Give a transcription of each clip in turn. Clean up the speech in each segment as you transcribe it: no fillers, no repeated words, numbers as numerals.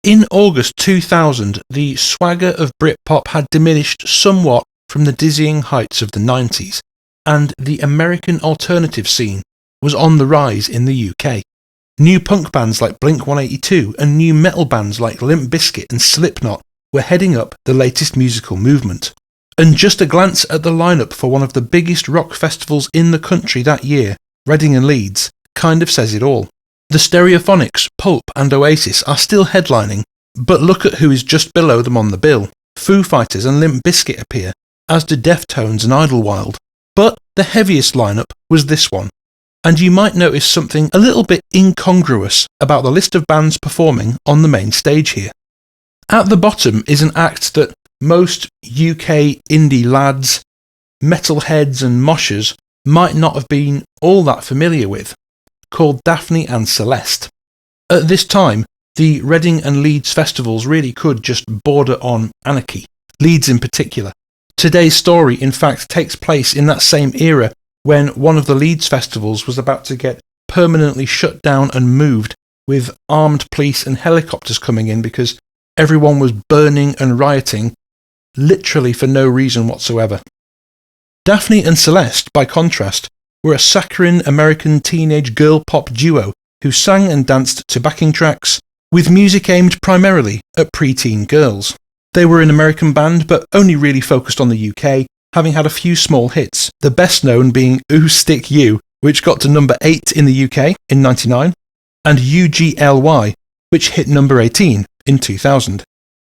In August 2000, the swagger of Britpop had diminished somewhat from the dizzying heights of the 90s, and the American alternative scene was on the rise in the UK. New punk bands like Blink-182 and new metal bands like Limp Bizkit and Slipknot were heading up the latest musical movement. And just a glance at the lineup for one of the biggest rock festivals in the country that year, Reading and Leeds, kind of says it all. The Stereophonics, Pulp and Oasis are still headlining, but look at who is just below them on the bill. Foo Fighters and Limp Bizkit appear, as do Deftones and Idlewild. But the heaviest lineup was this one, and you might notice something a little bit incongruous about the list of bands performing on the main stage here. At the bottom is an act that most UK indie lads, metalheads and moshers might not have been all that familiar with, called Daphne and Celeste. At this time, the Reading and Leeds festivals really could just border on anarchy, Leeds in particular. Today's story, in fact, takes place in that same era when one of the Leeds festivals was about to get permanently shut down and moved, with armed police and helicopters coming in because everyone was burning and rioting, literally for no reason whatsoever. Daphne and Celeste, by contrast, were a saccharine American teenage girl pop duo who sang and danced to backing tracks, with music aimed primarily at preteen girls. They were an American band, but only really focused on the UK, having had a few small hits, the best known being Ooh Stick You, which got to number 8 in the UK in 1999, and UGLY, which hit number 18 in 2000.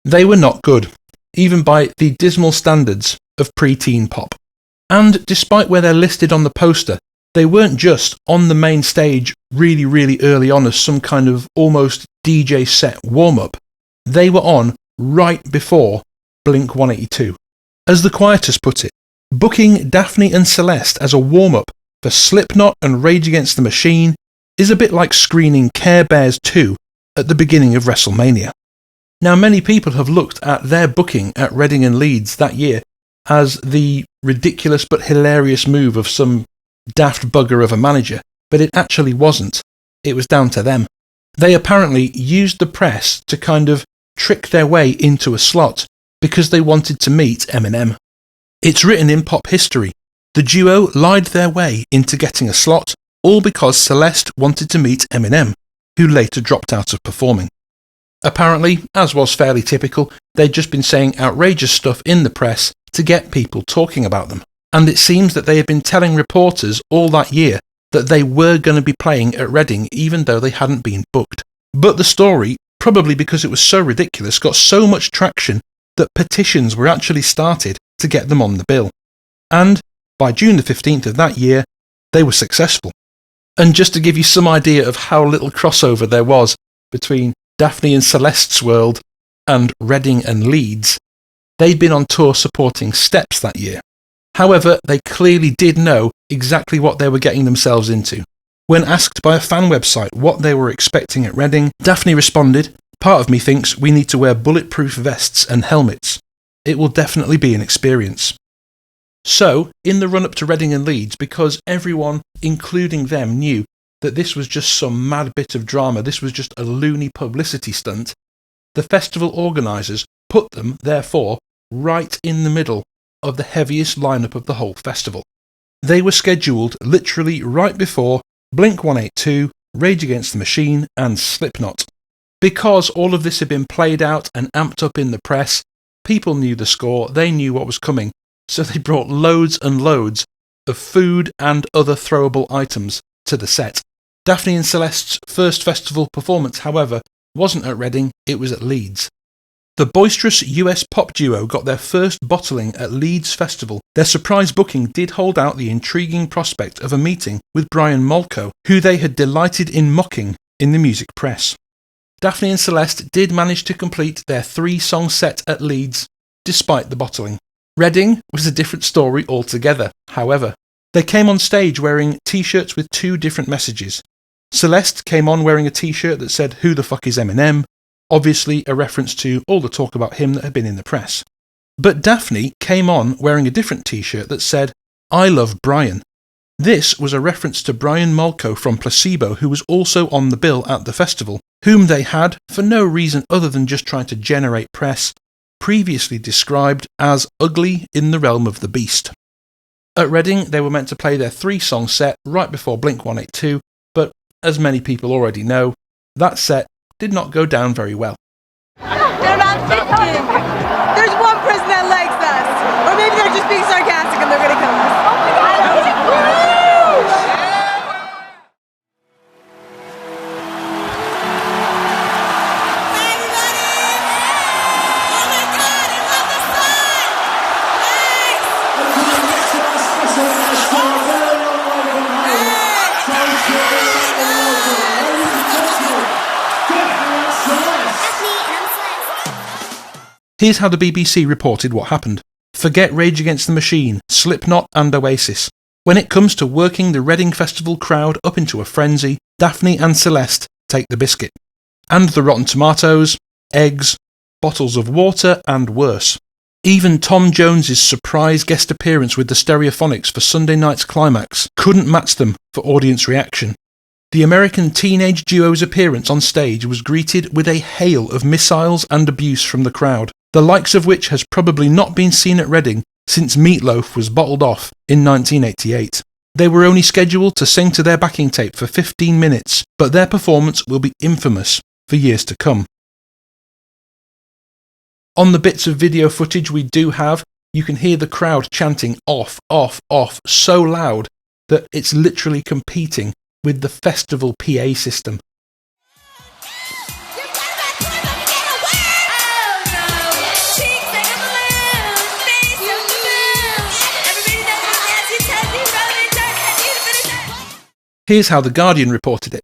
They were not good, even by the dismal standards of preteen pop. And despite where they're listed on the poster, they weren't just on the main stage really early on as some kind of almost DJ set warm-up. They were on right before Blink-182. As the Quietus put it, booking Daphne and Celeste as a warm-up for Slipknot and Rage Against the Machine is a bit like screening Care Bears 2 at the beginning of WrestleMania. Now, many people have looked at their booking at Reading and Leeds that year as the ridiculous but hilarious move of some daft bugger of a manager, but it actually wasn't. It was down to them. They apparently used the press to kind of trick their way into a slot because they wanted to meet Eminem. It's written in pop history. The duo lied their way into getting a slot, all because Celeste wanted to meet Eminem, who later dropped out of performing. Apparently, as was fairly typical, they'd just been saying outrageous stuff in the press to get people talking about them. And it seems that they had been telling reporters all that year that they were going to be playing at Reading even though they hadn't been booked. But the story, probably because it was so ridiculous, got so much traction that petitions were actually started to get them on the bill. And by June the 15th of that year, they were successful. And just to give you some idea of how little crossover there was between Daphne and Celeste's world and Reading and Leeds, they'd been on tour supporting Steps that year. However, they clearly did know exactly what they were getting themselves into. When asked by a fan website what they were expecting at Reading, Daphne responded, "Part of me thinks we need to wear bulletproof vests and helmets. It will definitely be an experience." So, in the run-up to Reading and Leeds, because everyone, including them, knew that this was just some mad bit of drama, this was just a loony publicity stunt, the festival organisers put them, therefore, right in the middle of the heaviest lineup of the whole festival. They were scheduled literally right before Blink-182, Rage Against the Machine and Slipknot. Because all of this had been played out and amped up in the press, people knew the score, they knew what was coming, so they brought loads and loads of food and other throwable items to the set. Daphne and Celeste's first festival performance, however, wasn't at Reading, it was at Leeds. The boisterous US pop duo got their first bottling at Leeds Festival. Their surprise booking did hold out the intriguing prospect of a meeting with Brian Molko, who they had delighted in mocking in the music press. Daphne and Celeste did manage to complete their 3-song set at Leeds, despite the bottling. Reading was a different story altogether, however. They came on stage wearing t-shirts with 2 different messages. Celeste came on wearing a t-shirt that said, "Who the fuck is Eminem?" Obviously a reference to all the talk about him that had been in the press. But Daphne came on wearing a different t-shirt that said, "I love Brian." This was a reference to Brian Molko from Placebo, who was also on the bill at the festival, whom they had, for no reason other than just trying to generate press, previously described as ugly in the realm of the beast. At Reading, they were meant to play their 3-song set right before Blink-182, but as many people already know, that set did not go down very well. They're not thinking. There's one person that likes us. Or maybe they're just being sarcastic and they're going to kill us. Oh my God, that was huge! Here's how the BBC reported what happened. Forget Rage Against the Machine, Slipknot and Oasis. When it comes to working the Reading Festival crowd up into a frenzy, Daphne and Celeste take the biscuit. And the rotten tomatoes, eggs, bottles of water and worse. Even Tom Jones's surprise guest appearance with the Stereophonics for Sunday night's climax couldn't match them for audience reaction. The American teenage duo's appearance on stage was greeted with a hail of missiles and abuse from the crowd, the likes of which has probably not been seen at Reading since Meatloaf was bottled off in 1988. They were only scheduled to sing to their backing tape for 15 minutes, but their performance will be infamous for years to come. On the bits of video footage we do have, you can hear the crowd chanting off, off, off so loud that it's literally competing with the festival PA system. Here's how The Guardian reported it.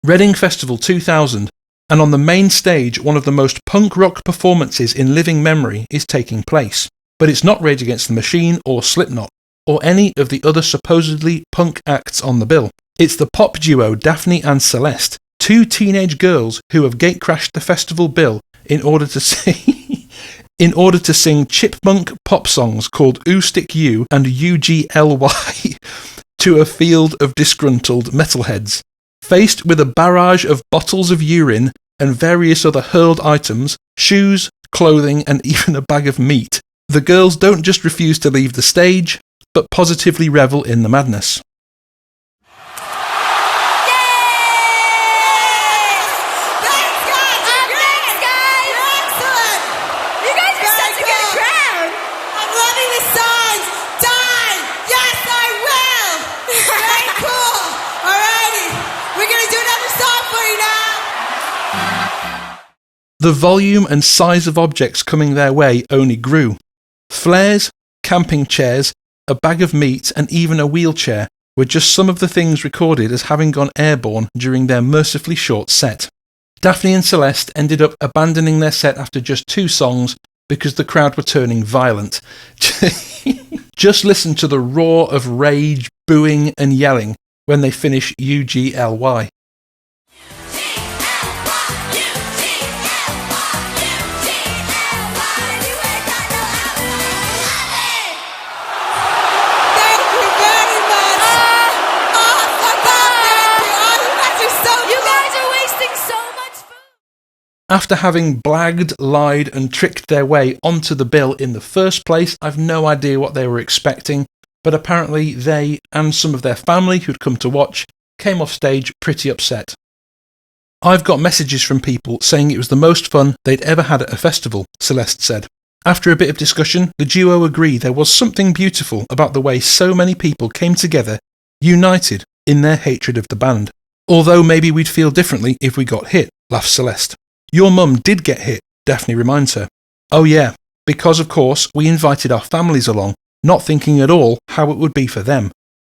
Reading Festival 2000, and on the main stage one of the most punk rock performances in living memory is taking place. But it's not Rage Against the Machine or Slipknot, or any of the other supposedly punk acts on the bill. It's the pop duo Daphne and Celeste, 2 teenage girls who have gatecrashed the festival bill in order to sing chipmunk pop songs called Ooh Stick You and UGLY to a field of disgruntled metalheads. Faced with a barrage of bottles of urine and various other hurled items, shoes, clothing and even a bag of meat, the girls don't just refuse to leave the stage, but positively revel in the madness. The volume and size of objects coming their way only grew. Flares, camping chairs, a bag of meat and even a wheelchair were just some of the things recorded as having gone airborne during their mercifully short set. Daphne and Celeste ended up abandoning their set after just 2 songs because the crowd were turning violent. Just listen to the roar of rage, booing and yelling when they finish UGLY. After having blagged, lied and tricked their way onto the bill in the first place, I've no idea what they were expecting, but apparently they and some of their family who'd come to watch came off stage pretty upset. I've got messages from people saying it was the most fun they'd ever had at a festival, Celeste said. After a bit of discussion, the duo agree there was something beautiful about the way so many people came together, united in their hatred of the band. Although maybe we'd feel differently if we got hit, laughs Celeste. Your mum did get hit, Daphne reminds her. Oh yeah, because of course we invited our families along, not thinking at all how it would be for them.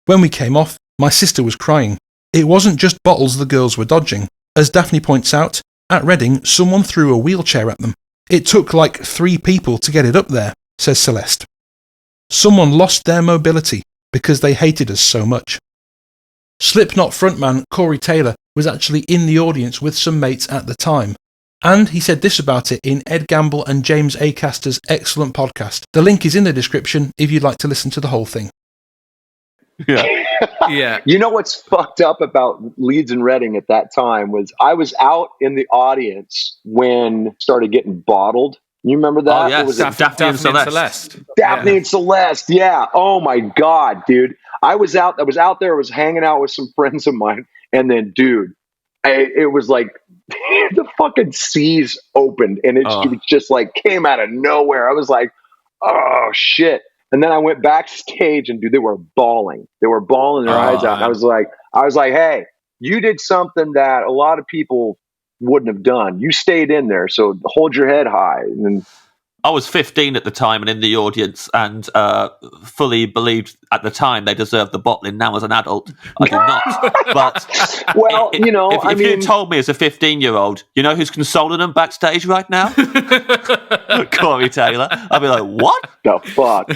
When we came off, my sister was crying. It wasn't just bottles the girls were dodging. As Daphne points out, at Reading someone threw a wheelchair at them. It took like 3 people to get it up there, says Celeste. Someone lost their mobility because they hated us so much. Slipknot frontman Corey Taylor was actually in the audience with some mates at the time. And he said this about it in Ed Gamble and James Acaster's excellent podcast. The link is in the description if you'd like to listen to the whole thing. Yeah. Yeah. You know what's fucked up about Leeds and Reading at that time was I was out in the audience when it started getting bottled. You remember that? Oh, yes. What was it? Daphne and Celeste. Daphne and Celeste. Yeah. Oh my God, dude. I was out there, I was hanging out with some friends of mine. And then, dude, it was like the fucking seas opened and it just like came out of nowhere. I was like, oh shit. And then I went backstage and dude, they were bawling. They were bawling their eyes out. And I was like, hey, you did something that a lot of people wouldn't have done. You stayed in there. So hold your head high. And then, I was 15 at the time and in the audience and fully believed at the time they deserved the bottling. Now as an adult, I do not. But well, if you told me as a 15-year-old, you know who's consoling them backstage right now? Corey Taylor. I'd be like, what? The fuck?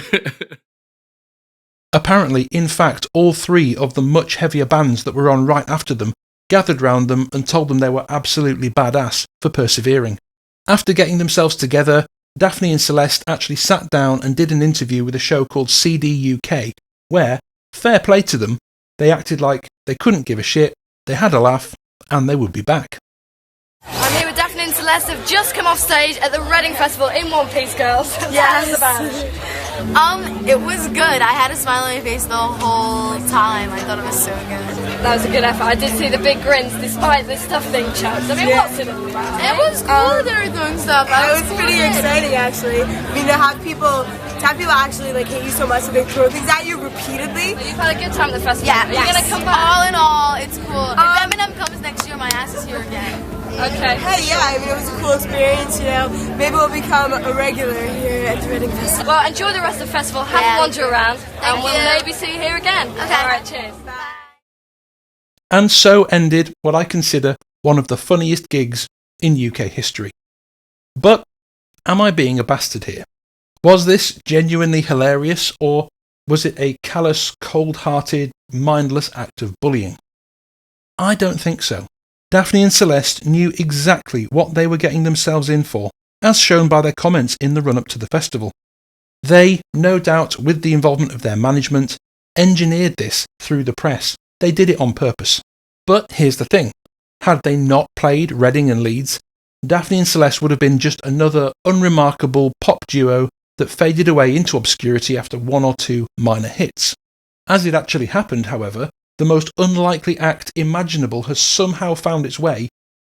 Apparently, in fact, all three of the much heavier bands that were on right after them gathered round them and told them they were absolutely badass for persevering. After getting themselves together, Daphne and Celeste actually sat down and did an interview with a show called CD UK, where, fair play to them, they acted like they couldn't give a shit, they had a laugh, and they would be back. I'm here with Daphne and Celeste, have just come off stage at the Reading Festival in one piece, girls. Yes. It was good. I had a smile on my face the whole time. I thought it was so good. That was a good effort. I did see the big grins despite this stuff being chucked. I mean, what's it all about? It was cool that they were throwing stuff. It was pretty exciting, actually. I mean, to have people actually like hate you so much that they throw things at you repeatedly. You've had a good time at the festival. Yeah, You're gonna come back. All in all, it's cool. If Eminem comes next year, my ass is here again. Okay. Hey, yeah, I mean, it was a cool experience, Maybe we'll become a regular here at the Reading Festival. Well, enjoy the rest of the festival. Have a wander around. And we'll maybe see you here again. Okay. All right, cheers. Bye. And so ended what I consider one of the funniest gigs in UK history. But am I being a bastard here? Was this genuinely hilarious, or was it a callous, cold-hearted, mindless act of bullying? I don't think so. Daphne and Celeste knew exactly what they were getting themselves in for, as shown by their comments in the run-up to the festival. They, no doubt with the involvement of their management, engineered this through the press. They did it on purpose. But here's the thing. Had they not played Reading and Leeds, Daphne and Celeste would have been just another unremarkable pop duo that faded away into obscurity after one or two minor hits. As it actually happened, however, the most unlikely act imaginable has somehow found its way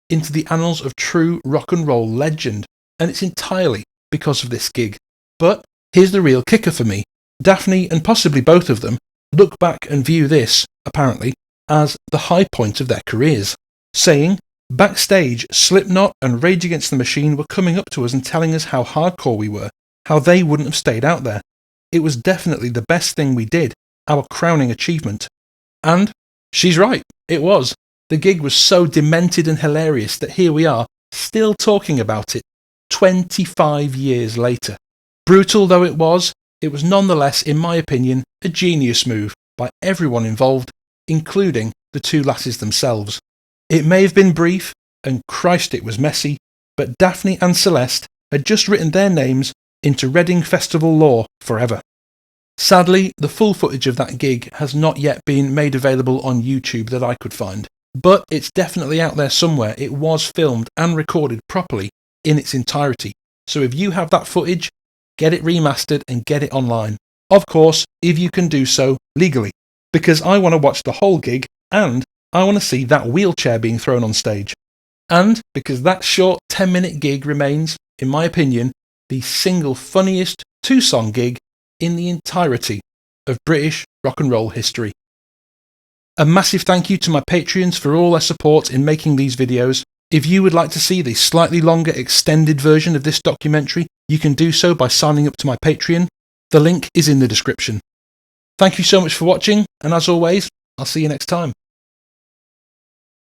into the annals of true rock and roll legend, and it's entirely because of this gig. But here's the real kicker for me. Daphne, and possibly both of them, look back and view this, apparently, as the high point of their careers, saying, backstage, Slipknot and Rage Against the Machine were coming up to us and telling us how hardcore we were, how they wouldn't have stayed out there. It was definitely the best thing we did, our crowning achievement. And she's right, it was. The gig was so demented and hilarious that here we are, still talking about it, 25 years later. Brutal though it was nonetheless, in my opinion, a genius move by everyone involved, including the two lasses themselves. It may have been brief, and Christ it was messy, but Daphne and Celeste had just written their names into Reading Festival lore forever. Sadly, the full footage of that gig has not yet been made available on YouTube that I could find, but it's definitely out there somewhere. It was filmed and recorded properly in its entirety, so if you have that footage, get it remastered and get it online. Of course, if you can do so legally, because I want to watch the whole gig and I want to see that wheelchair being thrown on stage. And because that short 10-minute gig remains, in my opinion, the single funniest two-song gig in the entirety of British rock and roll history. A massive thank you to my Patreons for all their support in making these videos. If you would like to see the slightly longer extended version of this documentary, you can do so by signing up to my Patreon. The link is in the description. Thank you so much for watching, and as always, I'll see you next time.